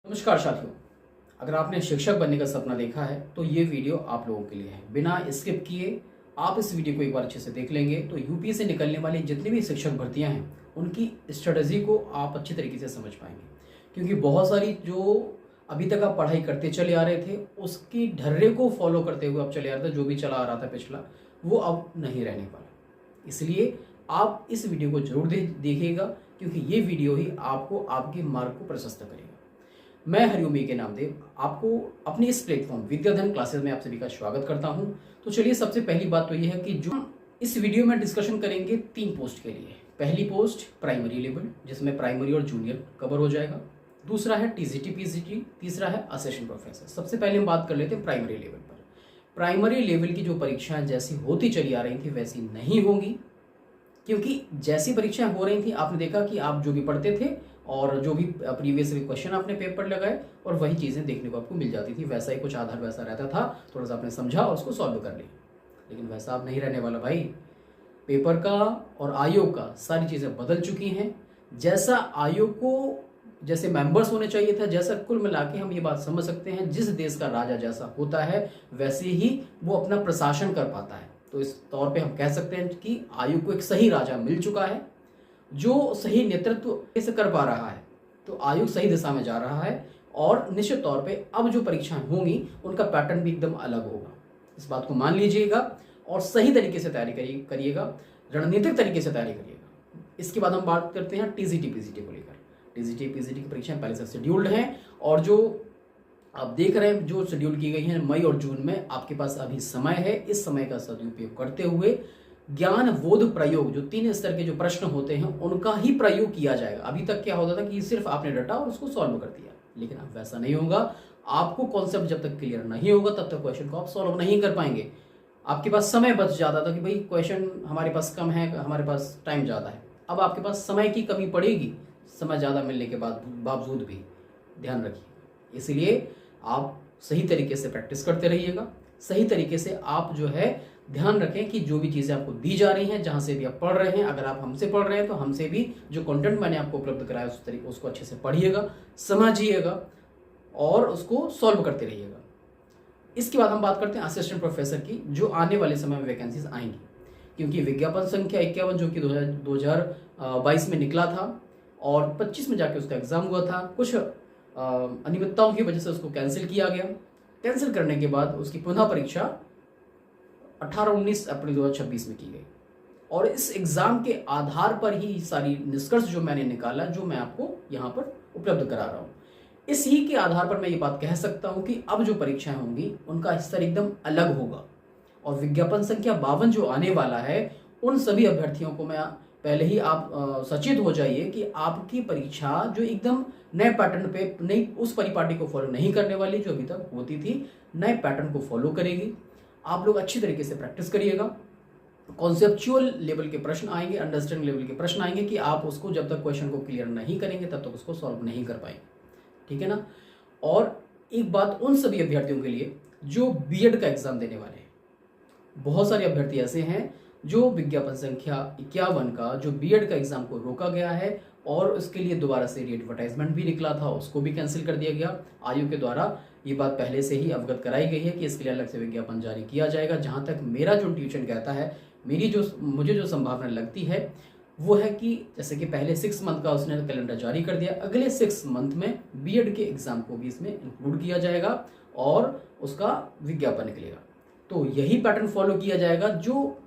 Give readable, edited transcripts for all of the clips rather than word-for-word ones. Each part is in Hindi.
नमस्कार साथियों। अगर आपने शिक्षक बनने का सपना देखा है तो ये वीडियो आप लोगों के लिए है। बिना स्किप किए आप इस वीडियो को एक बार अच्छे से देख लेंगे तो यूपी से निकलने वाली जितनी भी शिक्षक भर्तियां हैं उनकी स्ट्रेटजी को आप अच्छी तरीके से समझ पाएंगे। क्योंकि बहुत सारी जो अभी तक आप पढ़ाई करते चले आ रहे थे उसकी ढर्रे को फॉलो करते हुए आप चले आ रहे थे, जो भी चला आ रहा था पिछला वो अब नहीं रहने वाला। इसलिए आप इस वीडियो को जरूर देखिएगा क्योंकि ये वीडियो ही आपको आपके मार्ग को प्रशस्त करेगा। मैं हरिओम के नामदेव आपको अपनी इस प्लेटफॉर्म विद्याधन क्लासेस में आप सभी का स्वागत करता हूं। तो चलिए सबसे पहली बात तो यह है कि जो इस वीडियो में डिस्कशन करेंगे 3 पोस्ट के लिए। पहली पोस्ट प्राइमरी लेवल जिसमें प्राइमरी और जूनियर कवर हो जाएगा। दूसरा है टीजीटी पीजीटी, तीसरा है असिस्टेंट प्रोफेसर। सबसे पहले हम बात कर लेते हैं प्राइमरी लेवल पर। प्राइमरी लेवल की जो परीक्षाएं जैसी होती चली आ रही थी वैसी नहीं होंगी, क्योंकि जैसी परीक्षाएं हो रही थी आपने देखा कि आप जो भी पढ़ते थे और जो भी प्रीवियस क्वेश्चन आपने पेपर लगाए और वही चीज़ें देखने को आपको मिल जाती थी। वैसा ही कुछ आधार वैसा रहता था, थोड़ा सा आपने समझा और उसको सॉल्व कर लिया। लेकिन वैसा अब नहीं रहने वाला भाई। पेपर का और आयोग का सारी चीज़ें बदल चुकी हैं। जैसा आयोग को जैसे मेंबर्स होने चाहिए था, जैसा कुल मिला के हम ये बात समझ सकते हैं जिस देश का राजा जैसा होता है वैसे ही वो अपना प्रशासन कर पाता है। तो इस तौर पे हम कह सकते हैं कि आयोग को एक सही राजा मिल चुका है जो सही नेतृत्व से कर पा रहा है। तो आयोग सही दिशा में जा रहा है और निश्चित तौर पे अब जो परीक्षाएं होंगी उनका पैटर्न भी एकदम अलग होगा। इस बात को मान लीजिएगा और सही तरीके से तैयारी करिएगा, रणनीतिक तरीके से तैयारी करिएगा। इसके बाद हम बात करते हैं टीजीटी पीजीटी को लेकर। टीजीटी पीजीटी की परीक्षाएं पहले से शेड्यूल्ड हैं और जो आप देख रहे हैं जो शेड्यूल की गई है मई और जून में, आपके पास अभी समय है। इस समय का सदुपयोग करते हुए ज्ञान बोध प्रयोग जो 3 स्तर के जो प्रश्न होते हैं उनका ही प्रयोग किया जाएगा। अभी तक क्या होता था कि सिर्फ आपने रटा और उसको सॉल्व कर दिया, लेकिन अब वैसा नहीं होगा। आपको कॉन्सेप्ट जब तक क्लियर नहीं होगा तब तक क्वेश्चन को आप सॉल्व नहीं कर पाएंगे। आपके पास समय बच जाता था कि भाई क्वेश्चन हमारे पास कम है, हमारे पास टाइम ज़्यादा है। अब आपके पास समय की कमी पड़ेगी, समय ज़्यादा मिलने के बावजूद भी। ध्यान रखिए। इसलिए आप सही तरीके से प्रैक्टिस करते रहिएगा। सही तरीके से आप जो है ध्यान रखें कि जो भी चीज़ें आपको दी जा रही हैं, जहां से भी आप पढ़ रहे हैं, अगर आप हमसे पढ़ रहे हैं तो हमसे भी जो कंटेंट मैंने आपको उपलब्ध कराया उस तरीके उसको अच्छे से पढ़िएगा, समझिएगा और उसको सॉल्व करते रहिएगा। इसके बाद हम बात करते हैं असिस्टेंट प्रोफेसर की, जो आने वाले समय में वैकेंसीज आएंगी। क्योंकि विज्ञापन संख्या 51 जो कि 2022 में निकला था और 25 में जाके उसका एग्जाम हुआ था, कुछ अनियमितताओं की वजह से उसको कैंसिल किया गया। कैंसिल करने के बाद उसकी पुनः परीक्षा 18-19 अप्रैल 2026 में की गई और इस एग्जाम के आधार पर ही सारी निष्कर्ष जो मैंने निकाला, जो मैं आपको यहाँ पर उपलब्ध करा रहा हूँ, इसी के आधार पर मैं ये बात कह सकता हूँ कि अब जो परीक्षाएं होंगी उनका स्तर एकदम अलग होगा। और विज्ञापन संख्या 52 जो आने वाला है उन सभी अभ्यर्थियों को मैं पहले ही आप सचेत हो जाइए कि आपकी परीक्षा जो एकदम नए पैटर्न पे, नई उस परिपाटी को फॉलो नहीं करने वाली जो अभी तक होती थी, नए पैटर्न को फॉलो करेगी। आप लोग अच्छी तरीके से प्रैक्टिस करिएगा। कॉन्सेप्चुअल लेवल के प्रश्न आएंगे, अंडरस्टैंडिंग लेवल के प्रश्न आएंगे कि आप उसको जब तक क्वेश्चन को क्लियर नहीं करेंगे तब तक उसको सॉल्व नहीं कर पाएंगे। ठीक है ना। और एक बात उन सभी अभ्यर्थियों के लिए जो बीएड का एग्जाम देने वाले हैं। बहुत सारे अभ्यर्थी ऐसे हैं जो विज्ञापन संख्या 51 का जो बीएड का एग्जाम को रोका गया है और उसके लिए दोबारा से एडवर्टाइजमेंट भी निकला था, उसको भी कैंसिल कर दिया गया। आयोग के द्वारा ये बात पहले से ही अवगत कराई गई है कि इसके लिए अलग से विज्ञापन जारी किया जाएगा। जहां तक मेरा जो ट्यूशन कहता है, मुझे जो संभावना लगती है वो है कि जैसे कि पहले 6 मंथ का उसने कैलेंडर जारी कर दिया, अगले 6 मंथ में बीएड के एग्जाम को भी इसमें इंक्लूड किया जाएगा और उसका विज्ञापन निकलेगा। तो यही पैटर्न फॉलो किया जाएगा जो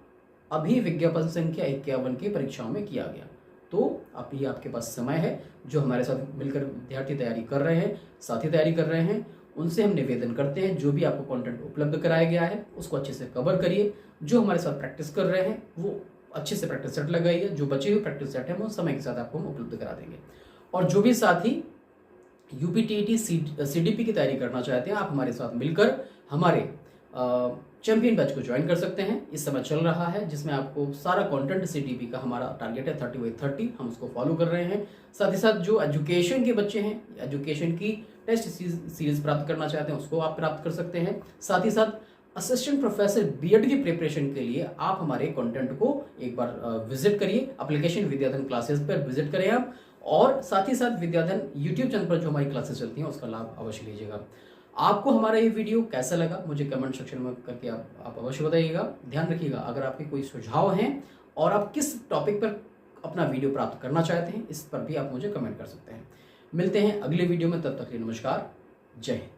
अभी विज्ञापन संख्या 51 की परीक्षाओं में किया गया। तो अभी आपके पास समय है। जो हमारे साथ मिलकर विद्यार्थी तैयारी कर रहे हैं, साथी तैयारी कर रहे हैं, उनसे हम निवेदन करते हैं जो भी आपको कंटेंट उपलब्ध कराया गया है उसको अच्छे से कवर करिए। जो हमारे साथ प्रैक्टिस कर रहे हैं वो अच्छे से प्रैक्टिस सेट लगाइए। जो बचे हुए प्रैक्टिस सेट है वो समय के साथ आपको हम उपलब्ध करा देंगे। और जो भी साथी यूपीटीईटी सीडीपी की तैयारी करना चाहते हैं, आप हमारे साथ मिलकर हमारे चैंपियन बैच को ज्वाइन कर सकते हैं। इस समय चल रहा है जिसमें आपको सारा कंटेंट सीडीपी का हमारा टारगेट है 30/30, हम उसको फॉलो कर रहे हैं। साथ ही साथ जो एजुकेशन के बच्चे हैं, एजुकेशन की टेस्ट सीरीज प्राप्त करना चाहते हैं उसको आप प्राप्त कर सकते हैं। साथ ही साथ असिस्टेंट प्रोफेसर बीएड की प्रिपरेशन के लिए आप हमारे कंटेंट को एक बार विजिट करिए। एप्लीकेशन विद्याधन क्लासेस पर विजिट करें आप और साथ ही साथ विद्याधन यूट्यूब चैनल पर जो हमारी क्लासेस चलती हैं उसका लाभ अवश्य लीजिएगा। आपको हमारा ये वीडियो कैसा लगा मुझे कमेंट सेक्शन में करके आप अवश्य बताइएगा। ध्यान रखिएगा, अगर आपके कोई सुझाव हैं और आप किस टॉपिक पर अपना वीडियो प्राप्त करना चाहते हैं, इस पर भी आप मुझे कमेंट कर सकते हैं। मिलते हैं अगले वीडियो में, तब तक के लिए नमस्कार, जय हिंद।